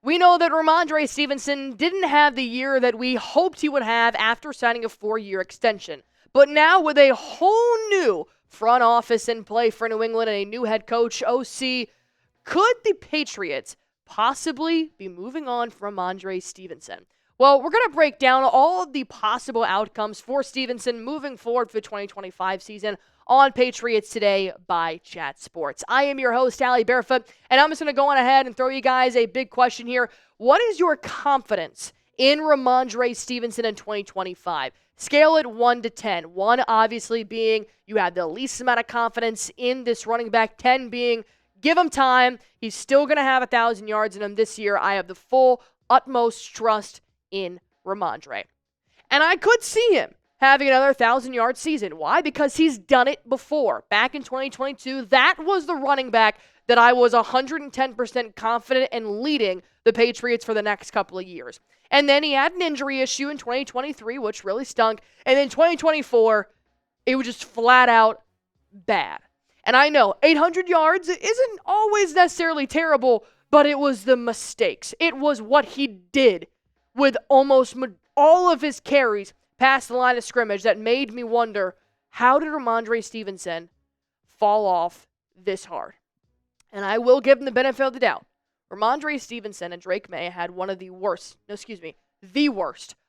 We know that Rhamondre Stevenson didn't have the year that we hoped he would have after signing a 4-year extension. But now with a whole new front office in play for New England and a new head coach, OC, could the Patriots possibly be moving on from Rhamondre Stevenson? Well, we're going to break down all of the possible outcomes for Stevenson moving forward for the 2025 season on Patriots Today by Chat Sports. I am your host, Ali Barefoot, and I'm just going to go on ahead and throw you guys a big question here. What is your confidence in Rhamondre Stevenson in 2025? Scale it 1 to 10. 1 obviously being you have the least amount of confidence in this running back. 10 being give him time. He's still going to have 1,000 yards in him this year. I have the full, utmost trust in Rhamondre. And I could see him having another 1,000-yard season. Why? Because he's done it before. Back in 2022, that was the running back that I was 110% confident in leading the Patriots for the next couple of years. And then he had an injury issue in 2023, which really stunk. And then 2024, it was just flat out bad. And I know 800 yards isn't always necessarily terrible, but it was the mistakes. It was what he did with almost all of his carries past the line of scrimmage that made me wonder, how did Rhamondre Stevenson fall off this hard? And I will give him the benefit of the doubt. Rhamondre Stevenson and Drake May had the worst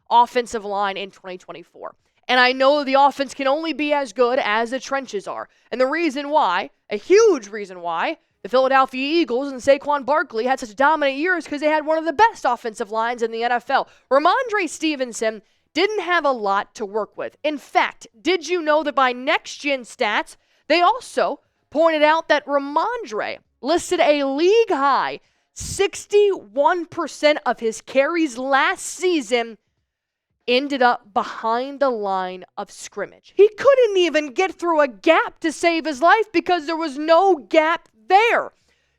offensive line in 2024. And I know the offense can only be as good as the trenches are. And the reason why, a huge reason why, the Philadelphia Eagles and Saquon Barkley had such dominant years because they had one of the best offensive lines in the NFL. Rhamondre Stevenson didn't have a lot to work with. In fact, did you know that by Next Gen Stats, they also pointed out that Rhamondre listed a league-high 61% of his carries last season ended up behind the line of scrimmage. He couldn't even get through a gap to save his life because there was no gap there.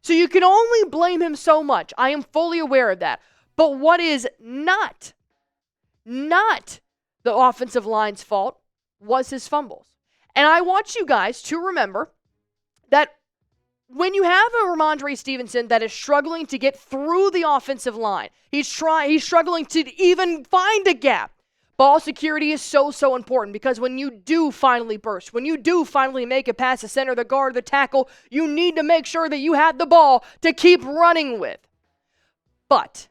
So you can only blame him so much. I am fully aware of that. But what is not the offensive line's fault was his fumbles. And I want you guys to remember that when you have a Rhamondre Stevenson that is struggling to get through the offensive line, he's struggling to even find a gap. Ball security is so important because when you do finally burst, when you do finally make it past the center, the guard, the tackle, you need to make sure that you have the ball to keep running with. But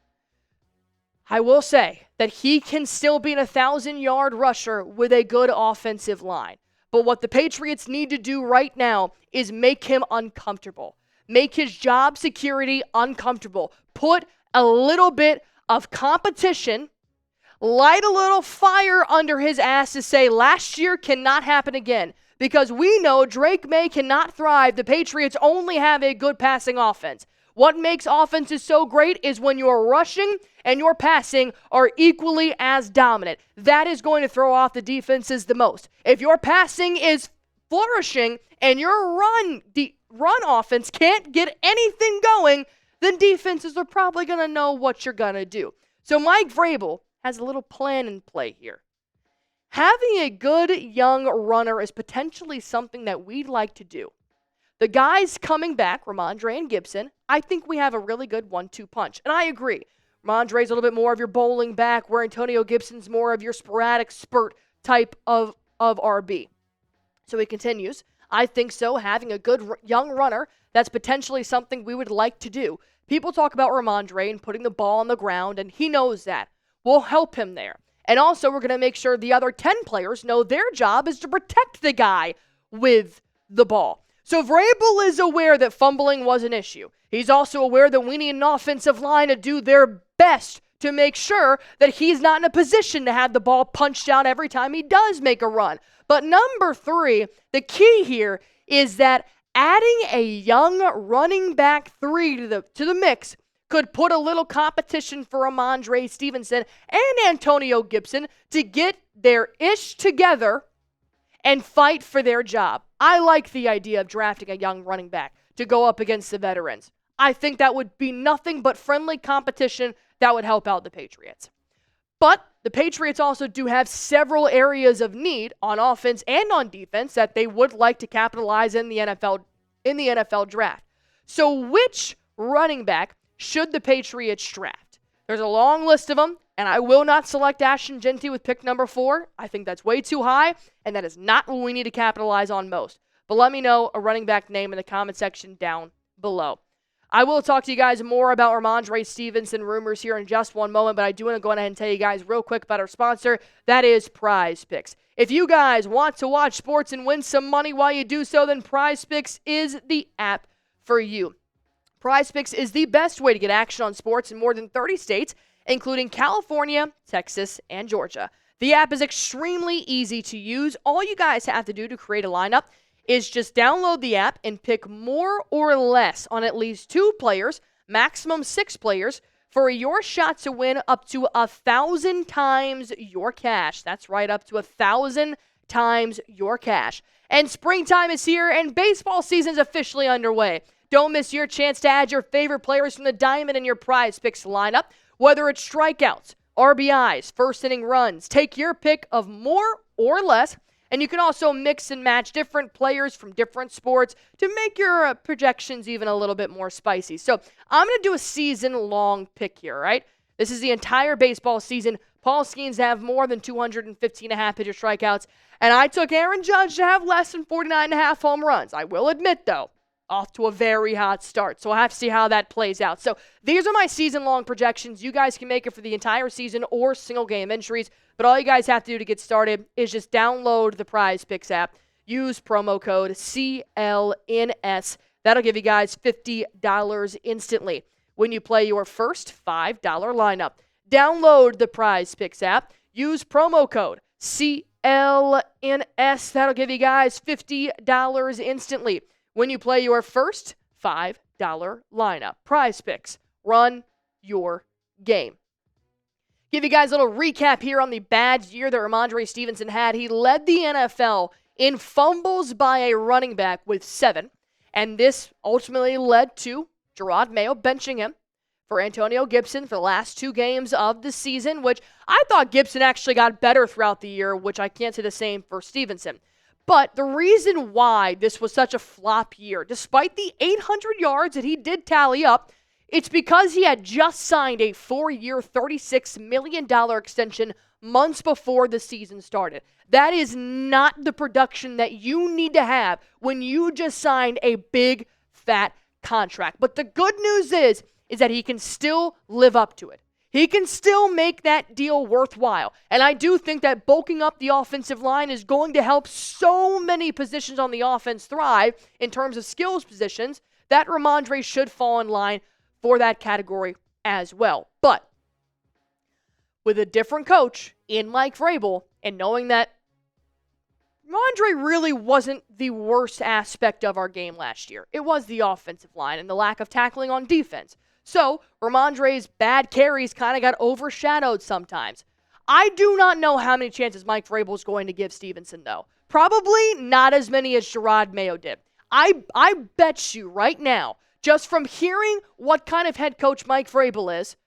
I will say that he can still be an 1,000-yard rusher with a good offensive line. But what the Patriots need to do right now is make him uncomfortable. Make his job security uncomfortable. Put a little bit of competition, light a little fire under his ass to say last year cannot happen again. Because we know Drake May cannot thrive. The Patriots only have a good passing offense. What makes offenses so great is when your rushing and your passing are equally as dominant. That is going to throw off the defenses the most. If your passing is flourishing and your run offense can't get anything going, then defenses are probably going to know what you're going to do. So Mike Vrabel has a little plan in play here. Having a good young runner is potentially something that we'd like to do. The guys coming back, Rhamondre and Gibson, I think we have a really good 1-2 punch. And I agree. Rhamondre's a little bit more of your bowling back, where Antonio Gibson's more of your sporadic spurt type of RB. So he continues. I think so. Having a good young runner, that's potentially something we would like to do. People talk about Rhamondre and putting the ball on the ground, and he knows that. We'll help him there. And also, we're going to make sure the other 10 players know their job is to protect the guy with the ball. So Vrabel is aware that fumbling was an issue. He's also aware that we need an offensive line to do their best to make sure that he's not in a position to have the ball punched out every time he does make a run. But number 3, the key here is that adding a young running back 3 to the mix could put a little competition for Rhamondre Stevenson and Antonio Gibson to get their ish together and fight for their job. I like the idea of drafting a young running back to go up against the veterans. I think that would be nothing but friendly competition that would help out the Patriots. But the Patriots also do have several areas of need on offense and on defense that they would like to capitalize in the NFL draft. So which running back should the Patriots draft? There's a long list of them, and I will not select Ashton Jeanty with pick number 4. I think that's way too high, and that is not what we need to capitalize on most. But let me know a running back name in the comment section down below. I will talk to you guys more about Rhamondre Stevenson rumors here in just one moment, but I do want to go ahead and tell you guys real quick about our sponsor. That is PrizePicks. If you guys want to watch sports and win some money while you do so, then PrizePicks is the app for you. PrizePicks is the best way to get action on sports in more than 30 states, including California, Texas, and Georgia. The app is extremely easy to use. All you guys have to do to create a lineup is just download the app and pick more or less on at least 2 players, maximum 6 players, for your shot to win up to 1,000 times your cash. That's right, up to 1,000 times your cash. And springtime is here, and baseball season is officially underway. Don't miss your chance to add your favorite players from the diamond in your PrizePicks lineup. Whether it's strikeouts, RBIs, first inning runs, take your pick of more or less. And you can also mix and match different players from different sports to make your projections even a little bit more spicy. So I'm going to do a season-long pick here, right? This is the entire baseball season. Paul Skeens have more than 215.5 pitcher strikeouts. And I took Aaron Judge to have less than 49.5 home runs. I will admit, though, off to a very hot start. So we'll have to see how that plays out. So these are my season-long projections. You guys can make it for the entire season or single-game entries. But all you guys have to do to get started is just download the PrizePicks app. Use promo code CLNS. That'll give you guys $50 instantly when you play your first $5 lineup. Download the PrizePicks app. Use promo code CLNS. That'll give you guys $50 instantly when you play your first $5 lineup. PrizePicks. Run your game. Give you guys a little recap here on the bad year that Rhamondre Stevenson had. He led the NFL in fumbles by a running back with 7, and this ultimately led to Jerod Mayo benching him for Antonio Gibson for the last 2 games of the season, which I thought Gibson actually got better throughout the year, which I can't say the same for Stevenson. But the reason why this was such a flop year, despite the 800 yards that he did tally up, it's because he had just signed a 4-year, $36 million extension months before the season started. That is not the production that you need to have when you just signed a big, fat contract. But the good news is that he can still live up to it. He can still make that deal worthwhile. And I do think that bulking up the offensive line is going to help so many positions on the offense thrive in terms of skills positions that Rhamondre should fall in line for that category as well. But with a different coach in Mike Vrabel, and knowing that Rhamondre really wasn't the worst aspect of our game last year. It was the offensive line and the lack of tackling on defense. So Rhamondre's bad carries kind of got overshadowed sometimes. I do not know how many chances Mike Vrabel is going to give Stevenson, though. Probably not as many as Jerod Mayo did. I bet you right now, just from hearing what kind of head coach Mike Vrabel is,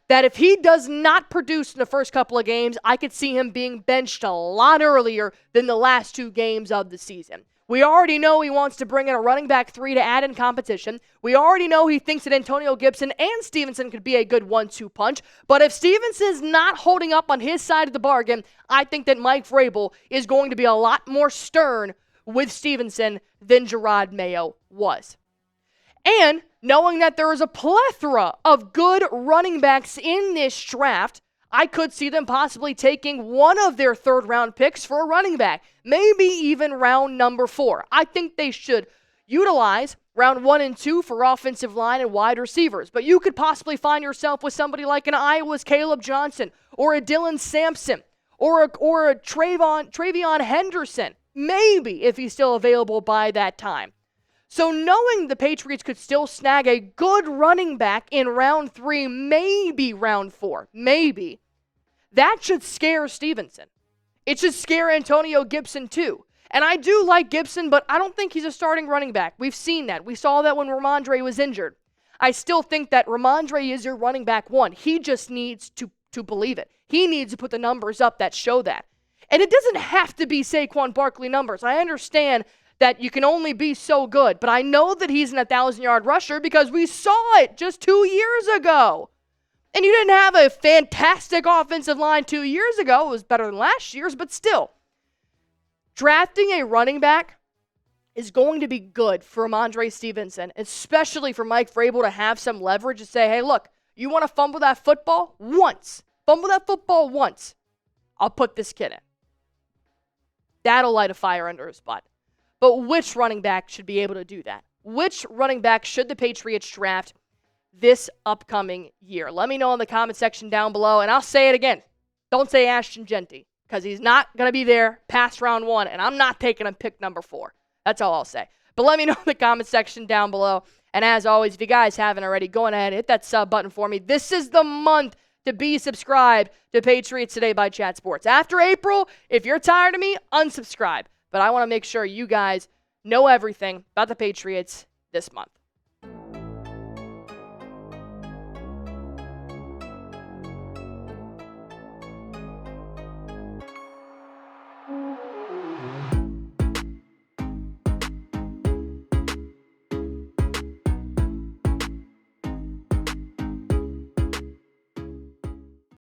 that if he does not produce in the first couple of games, I could see him being benched a lot earlier than the last 2 games of the season. We already know he wants to bring in a running back 3 to add in competition. We already know he thinks that Antonio Gibson and Stevenson could be a good 1-2 punch. But if Stevenson is not holding up on his side of the bargain, I think that Mike Vrabel is going to be a lot more stern with Stevenson than Jerod Mayo was. And knowing that there is a plethora of good running backs in this draft, I could see them possibly taking one of their 3rd-round picks for a running back, maybe even round number 4. I think they should utilize round 1 and 2 for offensive line and wide receivers, but you could possibly find yourself with somebody like an Iowa's Caleb Johnson or a Dylan Sampson or a Travion Henderson, maybe if he's still available by that time. So knowing the Patriots could still snag a good running back in round 3, maybe round 4, maybe, that should scare Stevenson. It should scare Antonio Gibson too. And I do like Gibson, but I don't think he's a starting running back. We've seen that. We saw that when Rhamondre was injured. I still think that Rhamondre is your running back 1. He just needs to to believe it. He needs to put the numbers up that show that. And it doesn't have to be Saquon Barkley numbers. I understand that you can only be so good, but I know that he's an 1,000-yard rusher because we saw it just 2 years ago. And you didn't have a fantastic offensive line 2 years ago. It was better than last year's, but still. Drafting a running back is going to be good for Rhamondre Stevenson, especially for Mike Vrabel to have some leverage to say, hey, look, you want to fumble that football once. Fumble that football once. I'll put this kid in. That'll light a fire under his butt. But which running back should be able to do that? Which running back should the Patriots draft this upcoming year? Let me know in the comment section down below, and I'll say it again. Don't say Ashton Genty, because he's not going to be there past round 1, and I'm not taking him pick number 4. That's all I'll say. But let me know in the comment section down below. And as always, if you guys haven't already, go ahead and hit that sub button for me. This is the month to be subscribed to Patriots Today by Chat Sports. After April, if you're tired of me, unsubscribe. But I want to make sure you guys know everything about the Patriots this month.